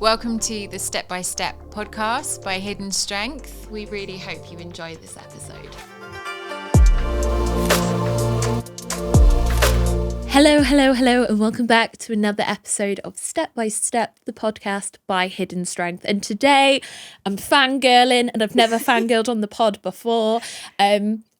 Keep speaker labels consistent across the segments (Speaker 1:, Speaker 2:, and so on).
Speaker 1: Welcome to the Step by Step podcast by Hidden Strength. We really hope you enjoy this episode.
Speaker 2: Hello, and welcome back to another episode of Step by Step, the podcast by Hidden Strength. And today I'm fangirling, and I've never fangirled on the pod before.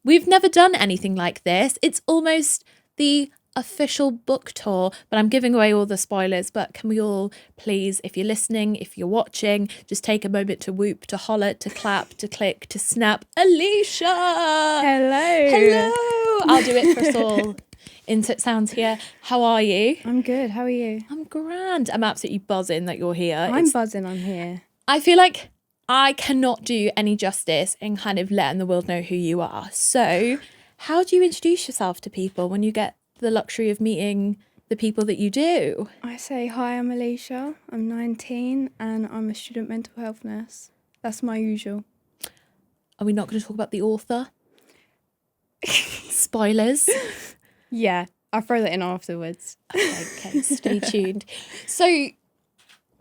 Speaker 2: We've never done anything like this. It's almost the official book tour, but I'm giving away all the spoilers. But can we all please, if you're listening, if you're watching, just take a moment to whoop, to holler, to clap, to click, to snap. Ellisha!
Speaker 3: Hello.
Speaker 2: I'll do it for us all. Insert sounds here. How are you?
Speaker 3: I'm good. How are you?
Speaker 2: I'm grand. I'm absolutely buzzing that you're here.
Speaker 3: I'm buzzing I'm here.
Speaker 2: I feel like I cannot do any justice in kind of letting the world know who you are. So how do you introduce yourself to people when you get the luxury of meeting the people that you do?
Speaker 3: I say, hi, I'm Ellisha. I'm 19 and I'm a student mental health nurse. That's my usual.
Speaker 2: Are we not going to talk about the author? Spoilers.
Speaker 3: Yeah, I'll throw that in afterwards.
Speaker 2: Okay, stay tuned. So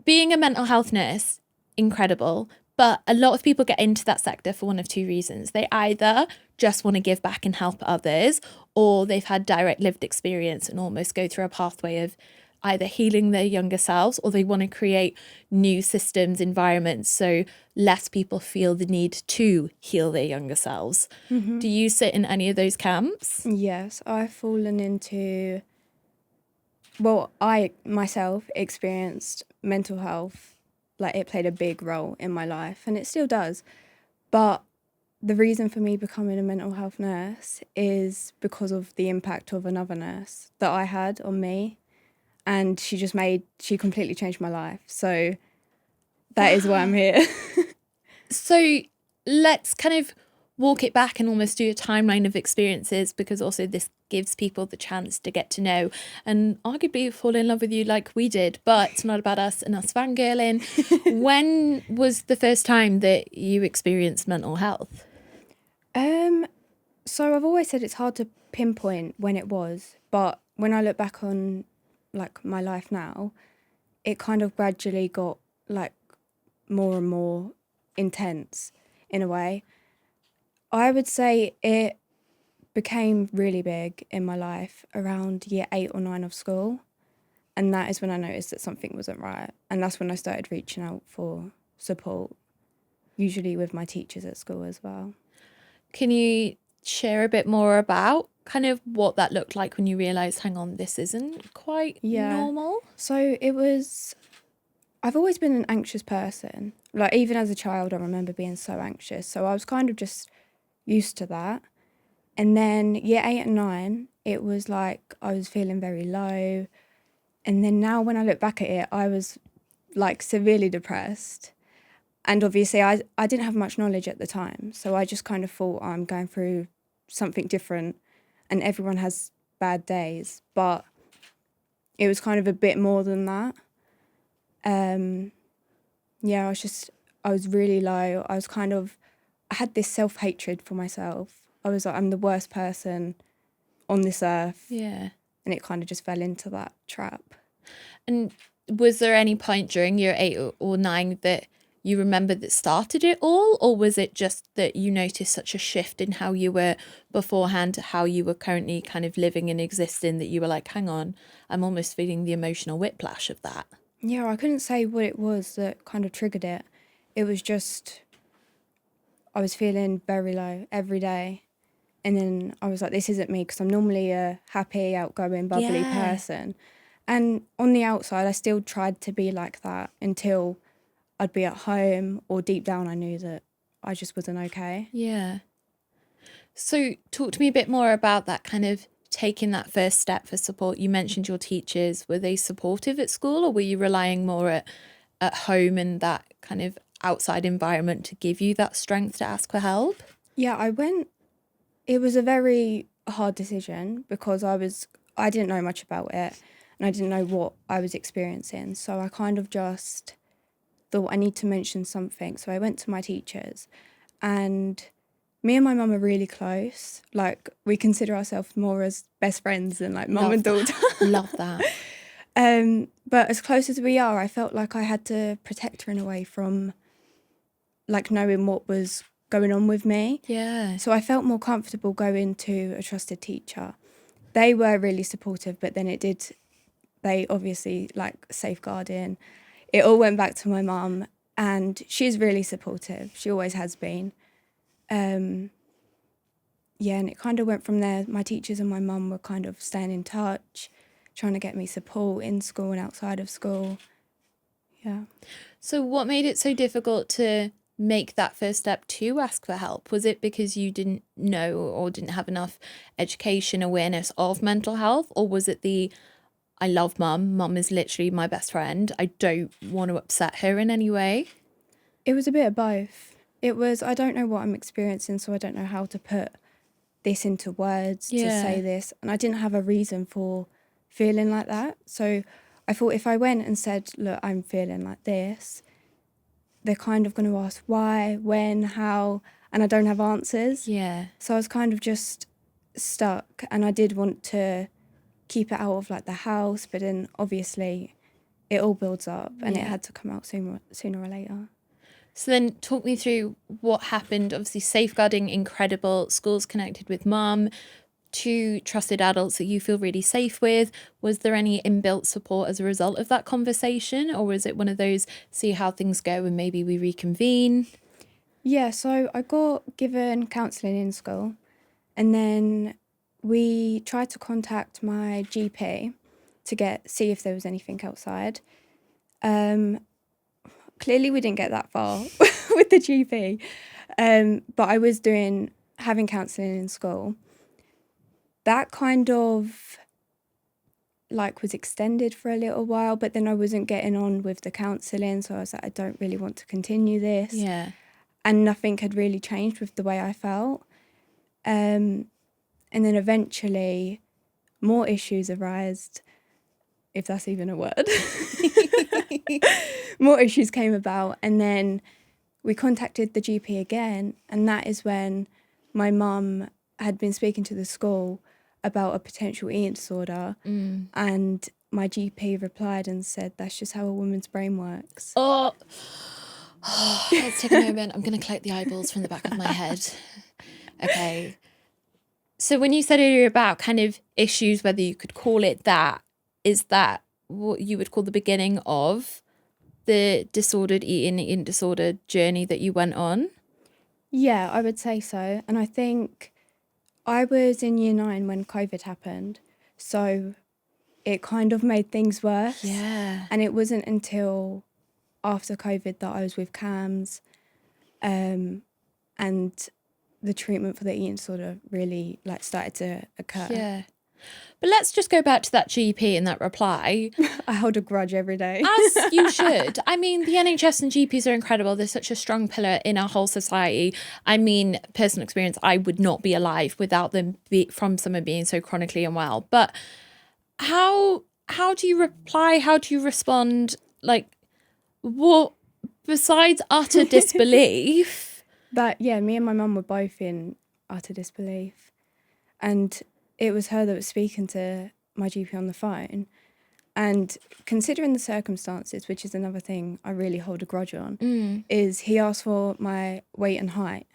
Speaker 2: being a mental health nurse, incredible. But a lot of people get into that sector for one of two reasons. They either just want to give back and help others, or they've had direct lived experience and almost go through a pathway of either healing their younger selves, or they want to create new systems, environments, so less people feel the need to heal their younger selves. Mm-hmm. Do you sit in any of those camps?
Speaker 3: Yes, I've fallen into... Well, I myself experienced mental health. Like, it played a big role in my life, and it still does. But the reason for me becoming a mental health nurse is because of the impact of another nurse that I had on me. And she completely changed my life. So that is why I'm here.
Speaker 2: So let's kind of walk it back and almost do a timeline of experiences, because also this gives people the chance to get to know and arguably fall in love with you like we did. But it's not about us and us fangirling. When was the first time that you experienced mental health?
Speaker 3: So I've always said it's hard to pinpoint when it was. But when I look back on like my life now, it kind of gradually got like more and more intense in a way. I would say it became really big in my life around year 8 or 9 of school. And that is when I noticed that something wasn't right. And that's when I started reaching out for support, usually with my teachers at school as well. Can
Speaker 2: you share a bit more about kind of what that looked like when you realised, hang on, this isn't quite normal?
Speaker 3: So I've always been an anxious person. Like, even as a child, I remember being so anxious. So I was kind of just used to that. And then year 8 and 9, it was like I was feeling very low. And then now when I look back at it, I was like severely depressed. And obviously I didn't have much knowledge at the time. So I just kind of thought, I'm going through something different and everyone has bad days. But it was kind of a bit more than that. I was really low. I had this self-hatred for myself. I was like, I'm the worst person on this earth.
Speaker 2: Yeah.
Speaker 3: And it kind of just fell into that trap.
Speaker 2: And was there any point during year 8 or 9 that you remember that started it all? Or was it just that you noticed such a shift in how you were beforehand to how you were currently kind of living and existing that you were like, hang on, I'm almost feeling the emotional whiplash of that?
Speaker 3: Yeah, I couldn't say what it was that kind of triggered it. It was just, I was feeling very low every day. And then I was like, this isn't me, because I'm normally a happy, outgoing, bubbly person. And on the outside, I still tried to be like that until I'd be at home, or deep down I knew that I just wasn't okay.
Speaker 2: Yeah. So talk to me a bit more about that kind of taking that first step for support. You mentioned your teachers. Were they supportive at school, or were you relying more at home and that kind of outside environment to give you that strength to ask for help?
Speaker 3: Yeah, it was a very hard decision because I didn't know much about it and I didn't know what I was experiencing. So I kind of just thought I need to mention something. So I went to my teachers, and me and my mum are really close. Like, we consider ourselves more as best friends than like mum and daughter.
Speaker 2: Love that.
Speaker 3: But as close as we are, I felt like I had to protect her in a way from like knowing what was going on with me.
Speaker 2: Yeah.
Speaker 3: So I felt more comfortable going to a trusted teacher. They were really supportive, but then they obviously like safeguarding. It all went back to my mum, and she's really supportive. She always has been. Yeah, and it kind of went from there. My teachers and my mum were kind of staying in touch, trying to get me support in school and outside of school. Yeah.
Speaker 2: So what made it so difficult to make that first step to ask for help? Was it because you didn't know or didn't have enough education, awareness of mental health? Or was it I love mum. Mum is literally my best friend. I don't want to upset her in any way.
Speaker 3: It was a bit of both. It was, I don't know what I'm experiencing, so I don't know how to put this into words to say this. And I didn't have a reason for feeling like that. So I thought if I went and said, look, I'm feeling like this, they're kind of going to ask why, when, how, and I don't have answers.
Speaker 2: Yeah.
Speaker 3: So I was kind of just stuck, and I did want to keep it out of like the house, but then obviously it all builds up and it had to come out sooner or later.
Speaker 2: So then talk me through what happened. Obviously safeguarding, incredible, schools connected with mum, 2 trusted adults that you feel really safe with. Was there any inbuilt support as a result of that conversation, or was it one of those see how things go and maybe we reconvene?
Speaker 3: Yeah, so I got given counselling in school, and then we tried to contact my GP to see if there was anything outside. Clearly we didn't get that far with the GP, but I was having counselling in school. That kind of like was extended for a little while, but then I wasn't getting on with the counselling, so I was like, I don't really want to continue this.
Speaker 2: Yeah.
Speaker 3: And nothing had really changed with the way I felt. And then eventually more issues arose, if that's even a word. More issues came about, and then we contacted the GP again, and that is when my mum had been speaking to the school about a potential eating disorder, and my GP replied and said, that's just how a woman's brain works.
Speaker 2: Oh, let's take a moment. I'm going to collect the eyeballs from the back of my head. Okay. So when you said earlier about kind of issues, whether you could call it that, is that what you would call the beginning of the disordered eating disorder journey that you went on?
Speaker 3: Yeah, I would say so. And I think I was in year 9 when COVID happened, so it kind of made things worse.
Speaker 2: Yeah.
Speaker 3: And it wasn't until after COVID that I was with CAMS, and the treatment for the eating disorder really like started to occur.
Speaker 2: Yeah. But let's just go back to that GP and that reply.
Speaker 3: I hold a grudge every day.
Speaker 2: As you should. I mean, the NHS and GPs are incredible. They're such a strong pillar in our whole society. I mean, personal experience, I would not be alive without them from someone being so chronically unwell. But how do you reply? How do you respond? Like, what, besides utter disbelief?
Speaker 3: But yeah, me and my mum were both in utter disbelief. And it was her that was speaking to my GP on the phone. And considering the circumstances, which is another thing I really hold a grudge on, is he asked for my weight and height.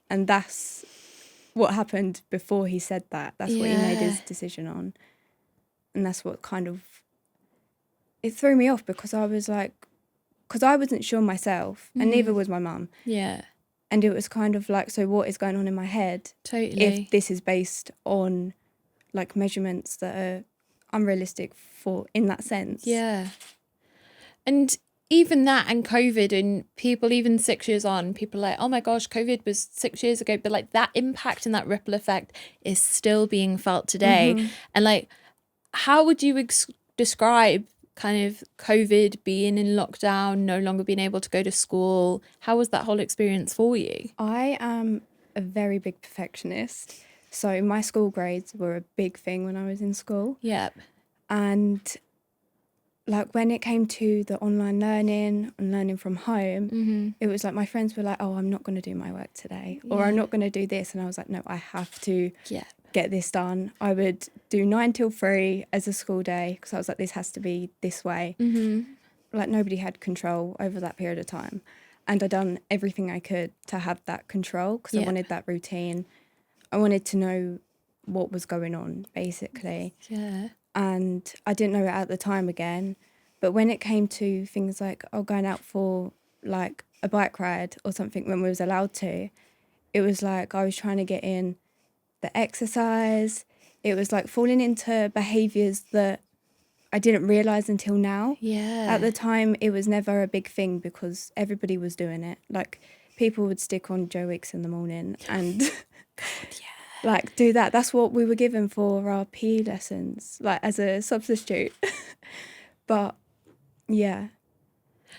Speaker 3: And that's what happened before he said that. That's what he made his decision on. And that's what kind of, it threw me off because I was like, because I wasn't sure myself, and neither was my mum.
Speaker 2: Yeah.
Speaker 3: And it was kind of like, so what is going on in my head?
Speaker 2: Totally.
Speaker 3: If this is based on like measurements that are unrealistic for in that sense.
Speaker 2: Yeah. And even that and COVID and people even 6 years on, people are like, oh my gosh, COVID was 6 years ago. But like that impact and that ripple effect is still being felt today. And like, how would you describe kind of COVID, being in lockdown, no longer being able to go to school? How was that whole experience for you?
Speaker 3: I am a very big perfectionist. So my school grades were a big thing when I was in school.
Speaker 2: Yep.
Speaker 3: And like when it came to the online learning and learning from home, it was like my friends were like, oh, I'm not going to do my work today, or I'm not going to do this. And I was like, no, I have to get this done. I would do 9 till 3 as a school day because I was like, this has to be this way.
Speaker 2: Mm-hmm.
Speaker 3: Like nobody had control over that period of time. And I done everything I could to have that control because I wanted that routine. I wanted to know what was going on, basically.
Speaker 2: Yeah.
Speaker 3: And I didn't know it at the time again. But when it came to things like, going out for like a bike ride or something when we was allowed to, it was like I was trying to get in the exercise. It was like falling into behaviours that I didn't realise until now.
Speaker 2: Yeah.
Speaker 3: At the time, it was never a big thing because everybody was doing it. Like, people would stick on Joe Wicks in the morning and like do that. That's what we were given for our PE lessons, like as a substitute. But yeah.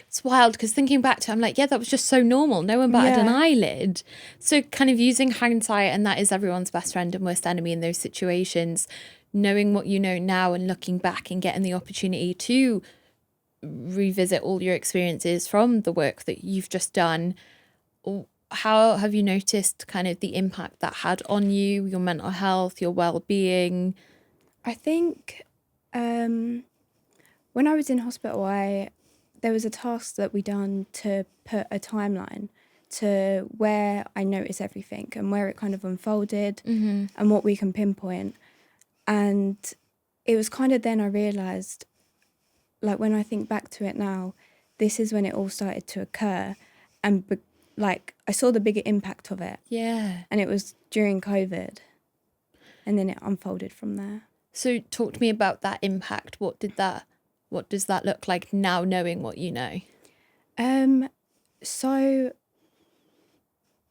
Speaker 2: It's wild because thinking back to it, I'm like, yeah, that was just so normal. No one batted an
Speaker 3: Yeah.
Speaker 2: eyelid. So kind of using hindsight, and that is everyone's best friend and worst enemy in those situations, knowing what you know now and looking back and getting the opportunity to revisit all your experiences from the work that you've just done. How have you noticed kind of the impact that had on you, your mental health, your well-being?
Speaker 3: I think when I was in hospital, there was a task that we done to put a timeline to where I noticed everything and where it kind of unfolded and what we can pinpoint. And it was kind of then I realised, like when I think back to it now, this is when it all started to occur. And like I saw the bigger impact of it.
Speaker 2: Yeah.
Speaker 3: And it was during COVID. And then it unfolded from there.
Speaker 2: So talk to me about that impact. What does that look like now, knowing what you know?
Speaker 3: So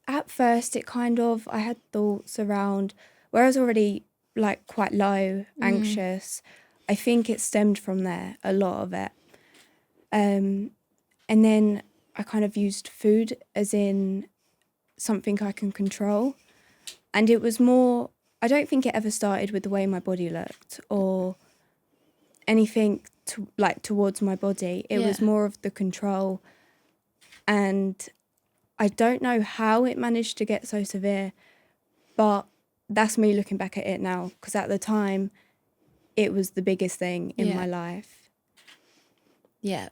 Speaker 3: at first it kind of, I had thoughts around where I was already like quite low, anxious. I think it stemmed from there, a lot of it. And then I kind of used food as in something I can control. And it was more, I don't think it ever started with the way my body looked or anything towards my body. It was more of the control. And I don't know how it managed to get so severe, but that's me looking back at it now, because at the time it was the biggest thing in my life.
Speaker 2: Yeah.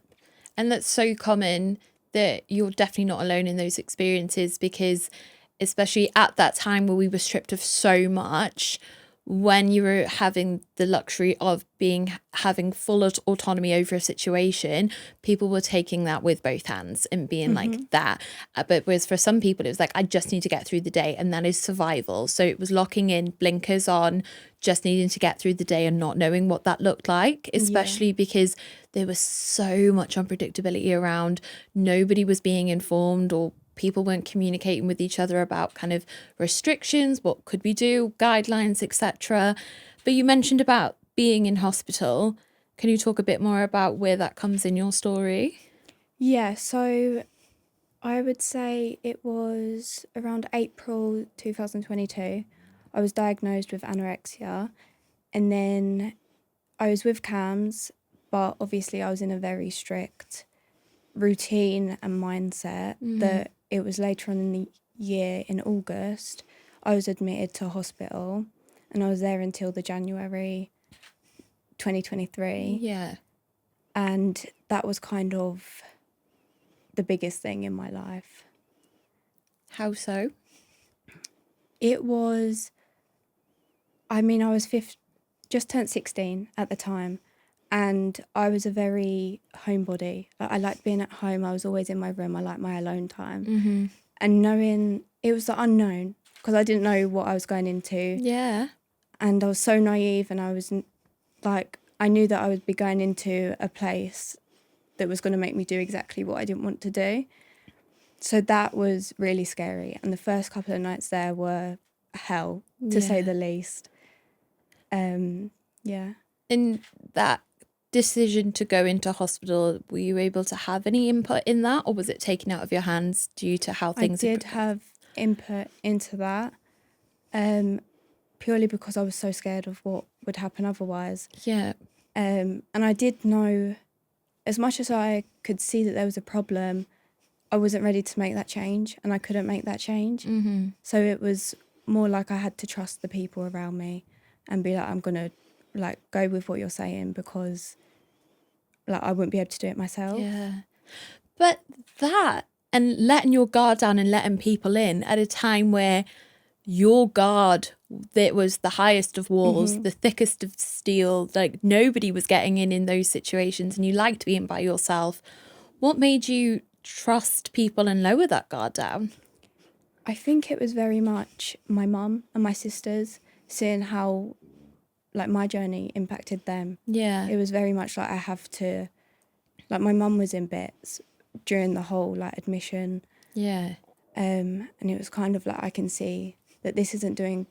Speaker 2: And that's so common that you're definitely not alone in those experiences, because especially at that time where we were stripped of so much, when you were having the luxury of having full autonomy over a situation, people were taking that with both hands and being like that. But whereas for some people, it was like, I just need to get through the day, and that is survival. So it was locking in, blinkers on, just needing to get through the day and not knowing what that looked like, especially because there was so much unpredictability around. Nobody was being informed, or people weren't communicating with each other about kind of restrictions, what could we do, guidelines, etc. But you mentioned about being in hospital. Can you talk a bit more about where that comes in your story?
Speaker 3: Yeah, so I would say it was around April 2022. I was diagnosed with anorexia, and then I was with CAMS, but obviously I was in a very strict routine and mindset that it was later on in the year, in August, I was admitted to hospital, and I was there until the January 2023.
Speaker 2: Yeah.
Speaker 3: And that was kind of the biggest thing in my life.
Speaker 2: How so?
Speaker 3: It was, I mean, I was just turned 16 at the time, and I was a very homebody. Like, I liked being at home. I was always in my room. I liked my alone time. And knowing it was the unknown, because I didn't know what I was going into.
Speaker 2: Yeah.
Speaker 3: And I was so naive, and I was like, I knew that I would be going into a place that was going to make me do exactly what I didn't want to do. So that was really scary. And the first couple of nights there were hell, to say the least. Yeah.
Speaker 2: In that decision to go into hospital, were you able to have any input in that, or was it taken out of your hands due to how things
Speaker 3: I did have input into that, purely because I was so scared of what would happen otherwise.
Speaker 2: Yeah.
Speaker 3: And I did know, as much as I could see that there was a problem, I wasn't ready to make that change, and I couldn't make that change. So it was more like I had to trust the people around me and be like, I'm going to like go with what you're saying because like I wouldn't be able to do it myself.
Speaker 2: Yeah. But that and letting your guard down and letting people in at a time where your guard that was the highest of walls, the thickest of steel, like nobody was getting in those situations and you liked being by yourself. What made you trust people and lower that guard down?
Speaker 3: I think it was very much my mum and my sisters, seeing how like my journey impacted them.
Speaker 2: Yeah.
Speaker 3: It was very much like I have to, like my mum was in bits during the whole like admission.
Speaker 2: Yeah.
Speaker 3: And it was kind of like I can see that this isn't doing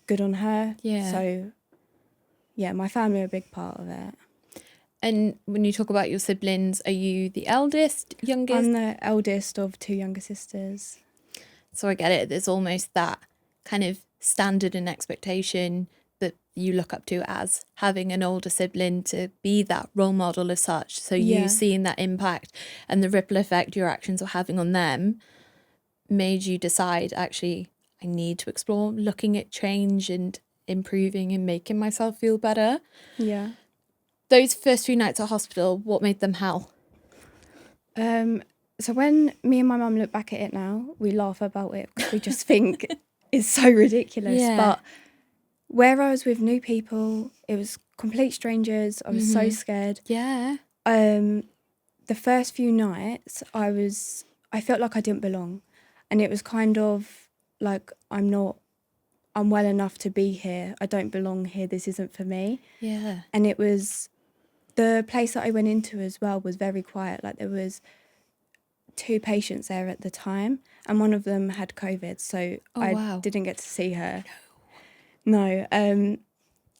Speaker 3: good on her.
Speaker 2: Yeah.
Speaker 3: So yeah, my family are a big part of it.
Speaker 2: And when you talk about your siblings, are you the eldest, youngest?
Speaker 3: I'm the eldest of 2 younger sisters.
Speaker 2: So I get it. There's almost that kind of standard and expectation that you look up to as having an older sibling to be that role model as such. So you seeing that impact and the ripple effect your actions are having on them made you decide, actually, I need to explore looking at change and improving and making myself feel better.
Speaker 3: Yeah.
Speaker 2: Those first few nights at hospital, what made them hell?
Speaker 3: So when me and my mum look back at it now, we laugh about it because we just think it's so ridiculous.
Speaker 2: Yeah.
Speaker 3: But where I was with new people, it was complete strangers. I was so scared.
Speaker 2: Yeah.
Speaker 3: The first few nights, I felt like I didn't belong. And it was kind of like, I'm well enough to be here. I don't belong here. This isn't for me.
Speaker 2: Yeah.
Speaker 3: And it was, the place that I went into as well was very quiet. Like there was 2 patients there at the time and one of them had COVID. So I didn't get to see her. No.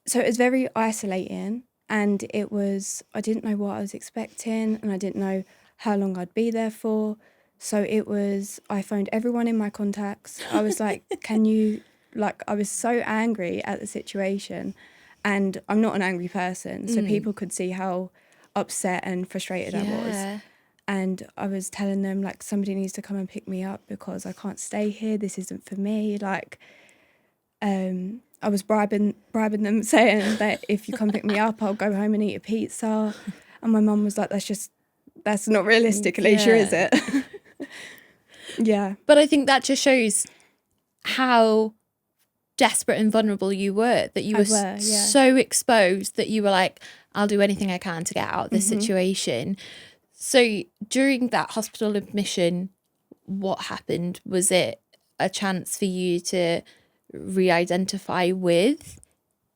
Speaker 3: So it was very isolating and I didn't know what I was expecting and I didn't know how long I'd be there for. So I phoned everyone in my contacts. I was like, I was so angry at the situation and I'm not an angry person. So people could see how upset and frustrated I was. And I was telling them like, somebody needs to come and pick me up because I can't stay here. This isn't for me. Like, I was bribing them saying that if you come pick me up, I'll go home and eat a pizza. And my mum was like, that's not realistic, Ellisha, is it? Yeah.
Speaker 2: But I think that just shows how desperate and vulnerable you were, that you were so exposed that you were like, I'll do anything I can to get out of this situation. So during that hospital admission, what happened? Was it a chance for you to re-identify with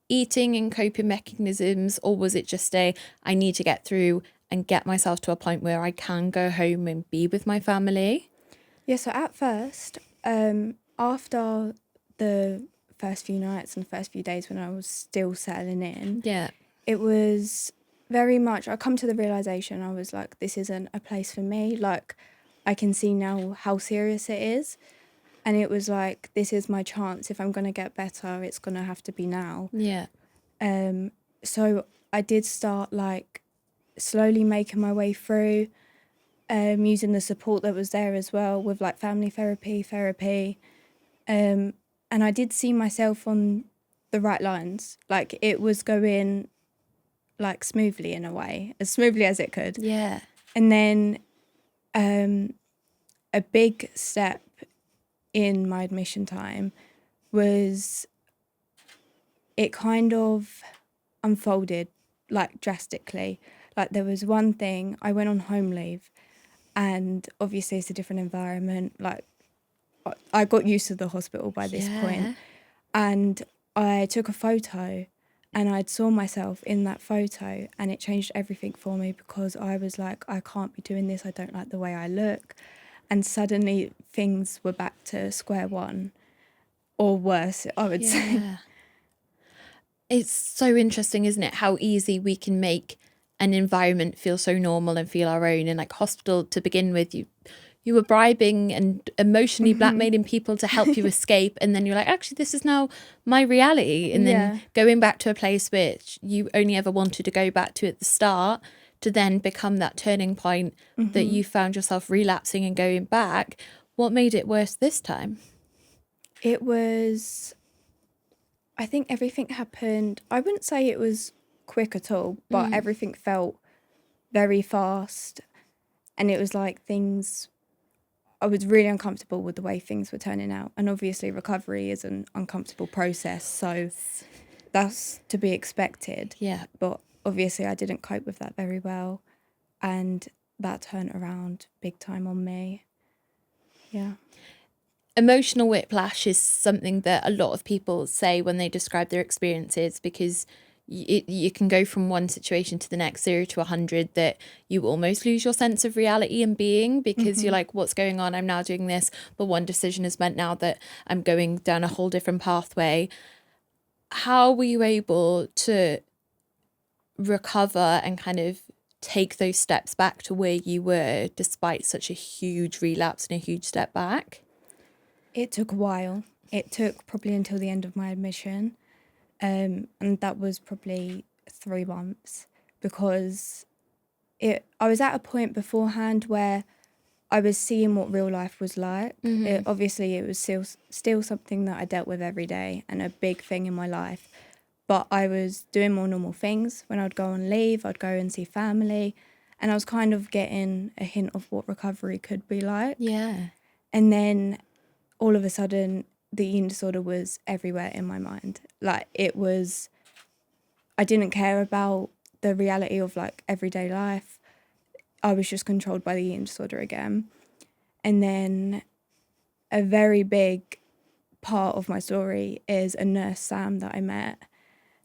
Speaker 2: eating and coping mechanisms, or was it just I need to get through and get myself to a point where I can go home and be with my family?
Speaker 3: Yeah, so at first, after the first few nights and the first few days when I was still settling in, it was very much, I come to the realisation, I was like, this isn't a place for me. Like, I can see now how serious it is. And it was like, this is my chance. If I'm going to get better, it's going to have to be now.
Speaker 2: Yeah.
Speaker 3: So I did start like slowly making my way through, using the support that was there as well with like family therapy. And I did see myself on the right lines. Like it was going like smoothly in a way, as smoothly as it could.
Speaker 2: Yeah.
Speaker 3: And then a big step in my admission time was it kind of unfolded like drastically. Like there was one thing, I went on home leave and obviously it's a different environment. Like I got used to the hospital by this point, and I took a photo and I saw myself in that photo and it changed everything for me because I was like, I can't be doing this. I don't like the way I look. And suddenly things were back to square one, or worse, I would say.
Speaker 2: It's so interesting, isn't it? How easy we can make an environment feel so normal and feel our own. And like hospital to begin with, you were bribing and emotionally blackmailing people to help you escape. And then you're like, actually, this is now my reality. And then going back to a place which you only ever wanted to go back to at the start, to then become that turning point that you found yourself relapsing and going back. What made it worse this time?
Speaker 3: It was, I think everything happened, I wouldn't say it was quick at all, but everything felt very fast. And it was like I was really uncomfortable with the way things were turning out. And obviously recovery is an uncomfortable process, so that's to be expected.
Speaker 2: Yeah.
Speaker 3: But obviously I didn't cope with that very well. And that turned around big time on me. Yeah.
Speaker 2: Emotional whiplash is something that a lot of people say when they describe their experiences, because you can go from one situation to the next, 0 to 100, that you almost lose your sense of reality and being, because you're like, what's going on? I'm now doing this, but one decision has meant now that I'm going down a whole different pathway. How were you able to recover and kind of take those steps back to where you were despite such a huge relapse and a huge step back?
Speaker 3: It took a while. It took probably until the end of my admission. And that was probably 3 months, because I was at a point beforehand where I was seeing what real life was like. Obviously, it was still something that I dealt with every day and a big thing in my life. But I was doing more normal things. When I'd go on leave, I'd go and see family. And I was kind of getting a hint of what recovery could be like.
Speaker 2: Yeah.
Speaker 3: And then all of a sudden, the eating disorder was everywhere in my mind. Like, I didn't care about the reality of like everyday life. I was just controlled by the eating disorder again. And then a very big part of my story is a nurse, Sam, that I met.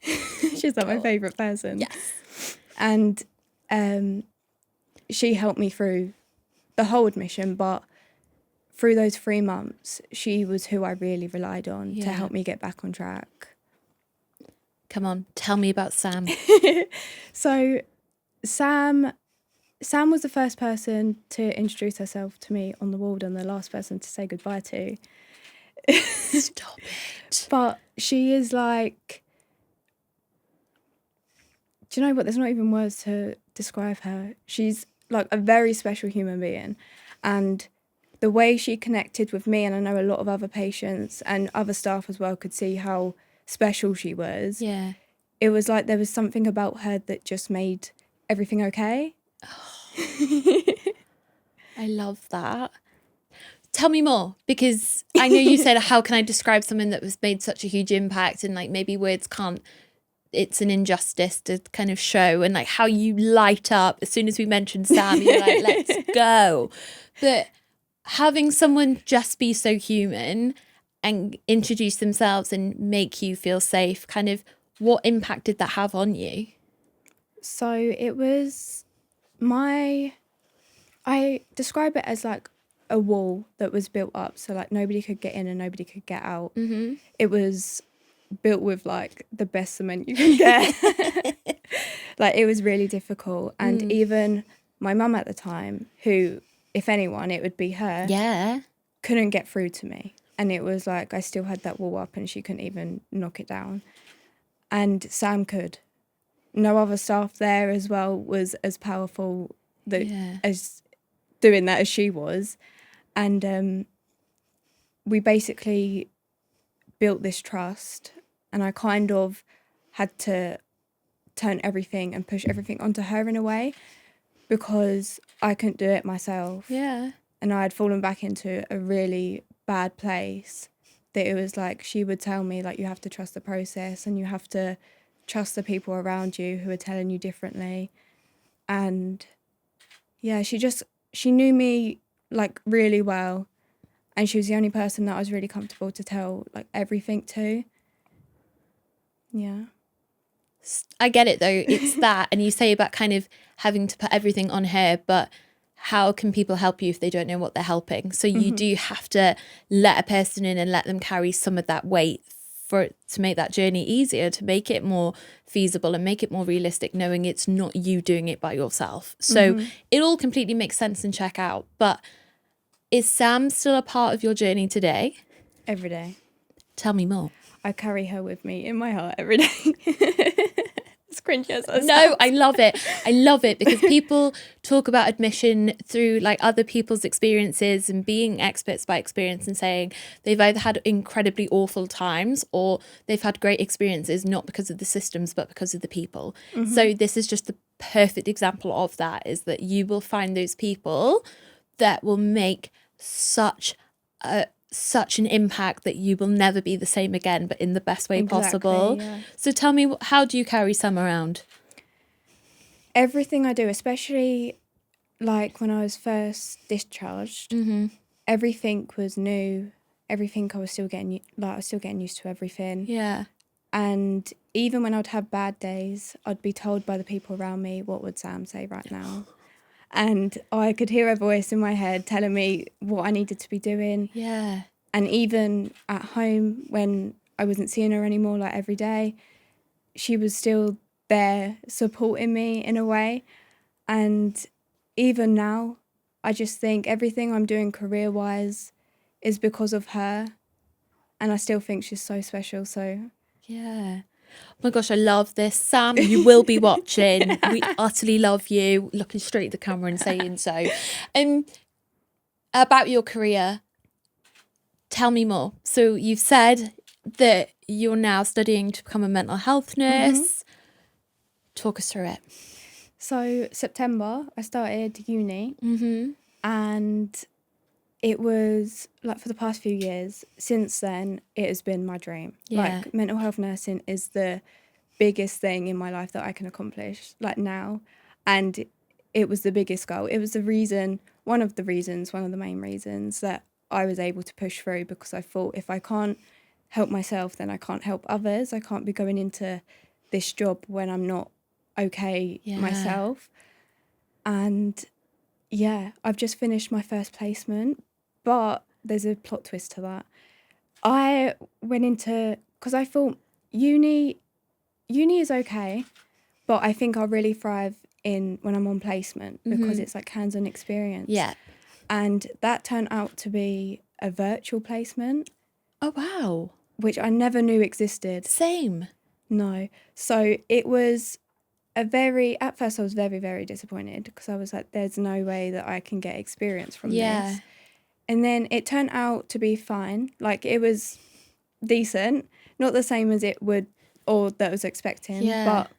Speaker 3: She's like my favourite person.
Speaker 2: Yes.
Speaker 3: And she helped me through the whole admission, but through those 3 months, she was who I really relied on to help me get back on track.
Speaker 2: Come on, tell me about Sam.
Speaker 3: So Sam was the first person to introduce herself to me on the ward and the last person to say goodbye to.
Speaker 2: Stop it.
Speaker 3: But she is like, do you know what? There's not even words to describe her. She's like a very special human being. And the way she connected with me, and I know a lot of other patients and other staff as well could see how special she was.
Speaker 2: Yeah.
Speaker 3: It was like there was something about her that just made everything okay.
Speaker 2: I love that. Tell me more, because I know you said, how can I describe something that was made such a huge impact, and like maybe words can't, it's an injustice to kind of show, and like how you light up as soon as we mentioned Sam, you're like, let's go. But having someone just be so human and introduce themselves and make you feel safe, kind of what impact did that have on you?
Speaker 3: So it was I describe it as like a wall that was built up, so like nobody could get in and nobody could get out.
Speaker 2: Mm-hmm.
Speaker 3: It was built with like the best cement you can get. Like, it was really difficult. And even my mum at the time, who, if anyone, it would be her, couldn't get through to me. And it was like I still had that wall up and she couldn't even knock it down. And Sam could. No other staff there as well was as powerful as doing that as she was. And we basically built this trust, and I kind of had to turn everything and push everything onto her in a way, because I couldn't do it myself.
Speaker 2: Yeah.
Speaker 3: And I had fallen back into a really bad place, that it was like she would tell me, like, you have to trust the process and you have to trust the people around you who are telling you differently. And yeah, she knew me like really well, and she was the only person that I was really comfortable to tell like everything to. Yeah.
Speaker 2: I get it though. It's that, and you say about kind of having to put everything on her, but how can people help you if they don't know what they're helping? So you do have to let a person in and let them carry some of that weight to make that journey easier, to make it more feasible and make it more realistic, knowing it's not you doing it by yourself. So it all completely makes sense and check out. But is Sam still a part of your journey today?
Speaker 3: Every day.
Speaker 2: Tell me more.
Speaker 3: I carry her with me in my heart every day. It's cringy as that
Speaker 2: No,
Speaker 3: sounds.
Speaker 2: I love it. I love it because people talk about admission through like other people's experiences and being experts by experience and saying they've either had incredibly awful times or they've had great experiences, not because of the systems, but because of the people. So this is just the perfect example of that, is that you will find those people that will make such an impact that you will never be the same again, but in the best way possible.
Speaker 3: Yeah.
Speaker 2: So tell me, how do you carry Sam around?
Speaker 3: Everything I do, especially like when I was first discharged, everything was new. Everything I was still getting used to everything.
Speaker 2: Yeah.
Speaker 3: And even when I'd have bad days, I'd be told by the people around me, what would Sam say right now? And I could hear a voice in my head telling me what I needed to be doing.
Speaker 2: Yeah.
Speaker 3: And even at home, when I wasn't seeing her anymore, like every day, she was still there supporting me in a way. And even now, I just think everything I'm doing career-wise is because of her. And I still think she's so special. So
Speaker 2: Yeah. Oh my gosh, I love this. Sam, you will be watching. We utterly love you. Looking straight at the camera and saying so. About your career, tell me more. So you've said that you're now studying to become a mental health nurse. Talk us through it.
Speaker 3: So September, I started uni, and it was like for the past few years, since then, it has been my dream.
Speaker 2: Yeah.
Speaker 3: Like mental health nursing is the biggest thing in my life that I can accomplish like now. And it was the biggest goal. It was one of the main reasons that I was able to push through, because I thought if I can't help myself, then I can't help others. I can't be going into this job when I'm not okay myself. And yeah, I've just finished my first placement, but there's a plot twist to that. I went into, because I thought uni is okay, but I think I'll really thrive when I'm on placement, because it's like hands-on experience.
Speaker 2: Yeah.
Speaker 3: And that turned out to be a virtual placement.
Speaker 2: Oh, wow.
Speaker 3: Which I never knew existed.
Speaker 2: Same.
Speaker 3: No. So it was at first I was very, very disappointed, because I was like, there's no way that I can get experience from this. And then it turned out to be fine. Like, it was decent, not the same as it would, or that I was expecting.
Speaker 2: Yeah.
Speaker 3: But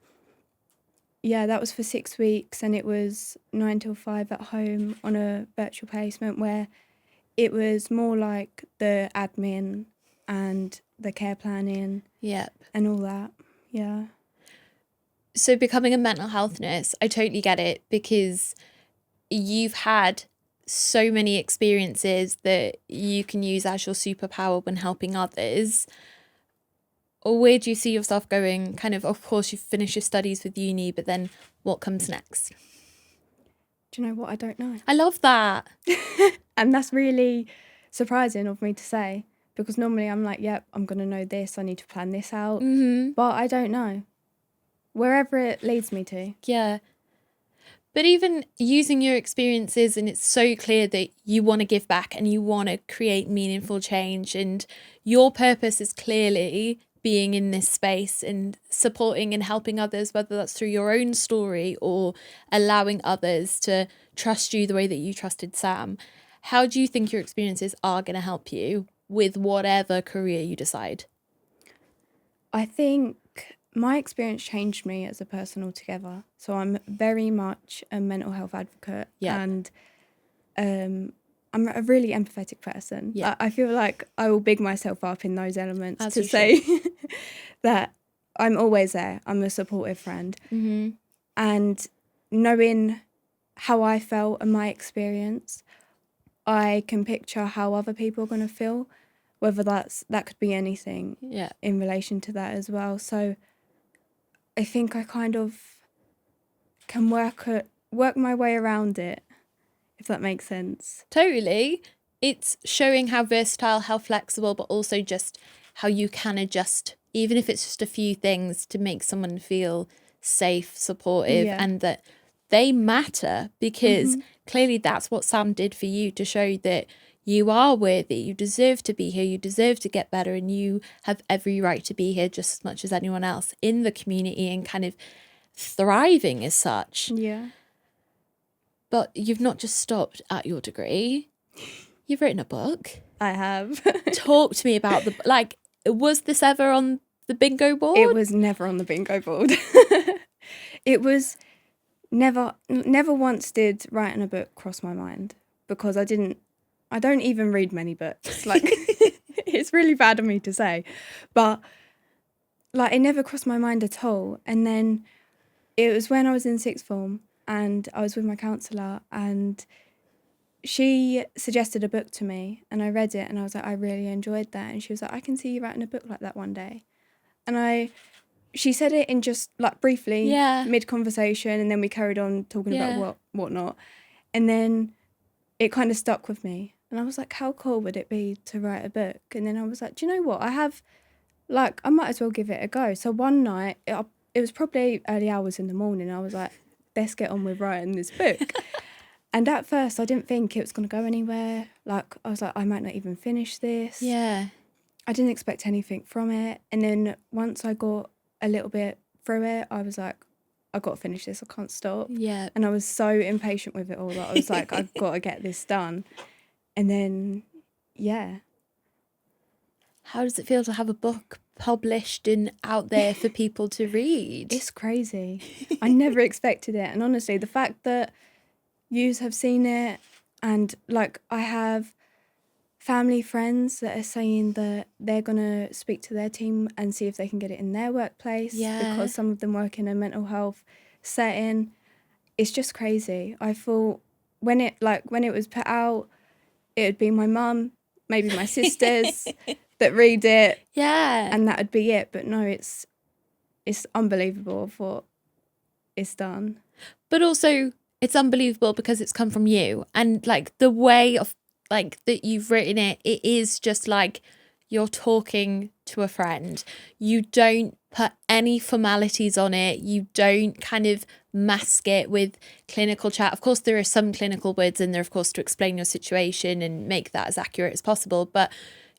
Speaker 3: yeah, that was for 6 weeks, and it was 9 till 5 at home on a virtual placement, where it was more like the admin and the care planning.
Speaker 2: Yep.
Speaker 3: And all that. Yeah.
Speaker 2: So becoming a mental health nurse, I totally get it, because you've had so many experiences that you can use as your superpower when helping others. Or where do you see yourself going? Kind of course, you've finished your studies with uni, but then what comes next?
Speaker 3: Do you know what? I don't know.
Speaker 2: I love that.
Speaker 3: And that's really surprising of me to say, because normally I'm like, yep, I'm going to know this. I need to plan this out. But I don't know. Wherever it leads me to.
Speaker 2: Yeah. But even using your experiences, and it's so clear that you want to give back and you want to create meaningful change, and your purpose is clearly being in this space and supporting and helping others, whether that's through your own story or allowing others to trust you the way that you trusted Sam. How do you think your experiences are going to help you with whatever career you decide?
Speaker 3: I think my experience changed me as a person altogether. So I'm very much a mental health advocate.
Speaker 2: Yeah.
Speaker 3: And I'm a really empathetic person.
Speaker 2: Yeah.
Speaker 3: I feel like I will big myself up in those elements
Speaker 2: As
Speaker 3: to
Speaker 2: you
Speaker 3: say that I'm always there. I'm a supportive friend. And knowing how I felt and my experience, I can picture how other people are going to feel, whether that could be anything in relation to that as well. So I think I kind of can work my way around it, if that makes sense.
Speaker 2: Totally. It's showing how versatile, how flexible, but also just how you can adjust, even if it's just a few things, to make someone feel safe, supportive, and that they matter, because clearly that's what Sam did for you, to show that you are worthy, you deserve to be here, you deserve to get better, and you have every right to be here just as much as anyone else in the community and kind of thriving as such.
Speaker 3: Yeah.
Speaker 2: But you've not just stopped at your degree. You've written a book.
Speaker 3: I have.
Speaker 2: Talk to me about was this ever on the bingo board?
Speaker 3: It was never on the bingo board. It was never once did writing a book cross my mind, because I don't even read many books. Like, it's really bad of me to say, but like, it never crossed my mind at all. And then it was when I was in sixth form and I was with my counsellor, and she suggested a book to me, and I read it and I was like, I really enjoyed that. And she was like, I can see you writing a book like that one day. And she said it in just like briefly, mid-conversation, and then we carried on talking about whatnot. And then it kind of stuck with me. And I was like, how cool would it be to write a book? And then I was like, do you know what? I might as well give it a go. So one night, it was probably early hours in the morning, I was like, let's get on with writing this book. And at first, I didn't think it was going to go anywhere. Like, I was like, I might not even finish this.
Speaker 2: Yeah.
Speaker 3: I didn't expect anything from it. And then once I got a little bit through it, I was like, I got to finish this. I can't stop.
Speaker 2: Yeah.
Speaker 3: And I was so impatient with it all that I was like, I've got to get this done. And then, yeah.
Speaker 2: How does it feel to have a book published and out there for people to read?
Speaker 3: It's crazy. I never expected it. And honestly, the fact that yous have seen it, and like, I have family friends that are saying that they're going to speak to their team and see if they can get it in their workplace, because some of them work in a mental health setting. It's just crazy. I thought when it was put out, it would be my mum, maybe my sisters that read it.
Speaker 2: Yeah.
Speaker 3: And that would be it. But no, it's unbelievable of what it's done.
Speaker 2: But also, it's unbelievable because it's come from you. And like, the way of like that you've written it, it is just like you're talking to a friend. You don't put any formalities on it. You don't kind of mask it with clinical chat. Of course, there are some clinical words in there, of course, to explain your situation and make that as accurate as possible. But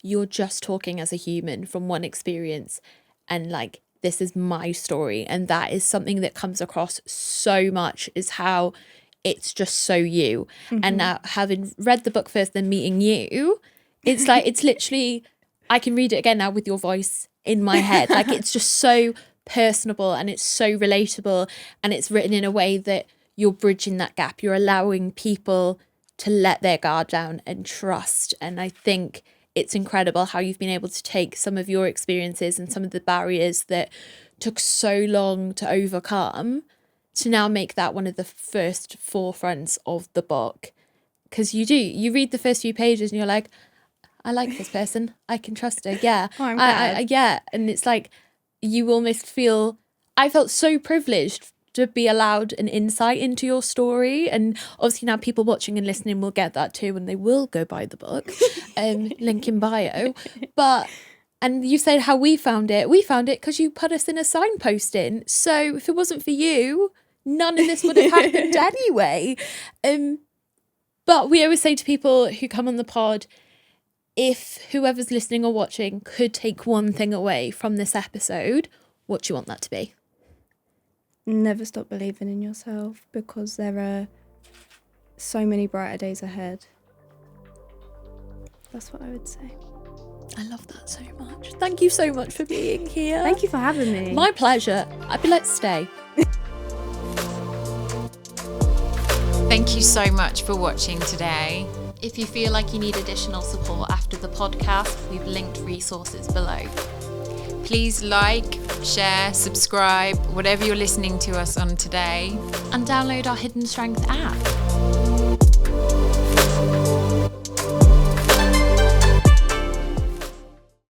Speaker 2: you're just talking as a human from one experience. And like, this is my story. And that is something that comes across so much, is how it's just so you. And now, having read the book first, then meeting you, it's like, it's literally, I can read it again now with your voice in my head. Like, it's just so personable and it's so relatable, and it's written in a way that you're bridging that gap. You're allowing people to let their guard down and trust. And I think it's incredible how you've been able to take some of your experiences and some of the barriers that took so long to overcome to now make that one of the first forefronts of the book. Because you read the first few pages and you're like, I like this person, I can trust her, yeah.
Speaker 3: Oh, I'm glad.
Speaker 2: Yeah. And it's like, you almost feel, I felt so privileged to be allowed an insight into your story. And obviously now people watching and listening will get that too, and they will go buy the book, link in bio. But, and you said how we found it because you put us in a signposting. So if it wasn't for you, none of this would have happened anyway. But we always say to people who come on the pod, if whoever's listening or watching could take one thing away from this episode, what do you want that to be?
Speaker 3: Never stop believing in yourself, because there are so many brighter days ahead. That's what I would say.
Speaker 2: I love that so much. Thank you so much for being here.
Speaker 3: Thank you for having me.
Speaker 2: My pleasure. I'd be like, stay.
Speaker 1: Thank you so much for watching today. If you feel like you need additional support after the podcast, we've linked resources below. Please like, share, subscribe, whatever you're listening to us on today.
Speaker 2: And download our Hidden Strength app.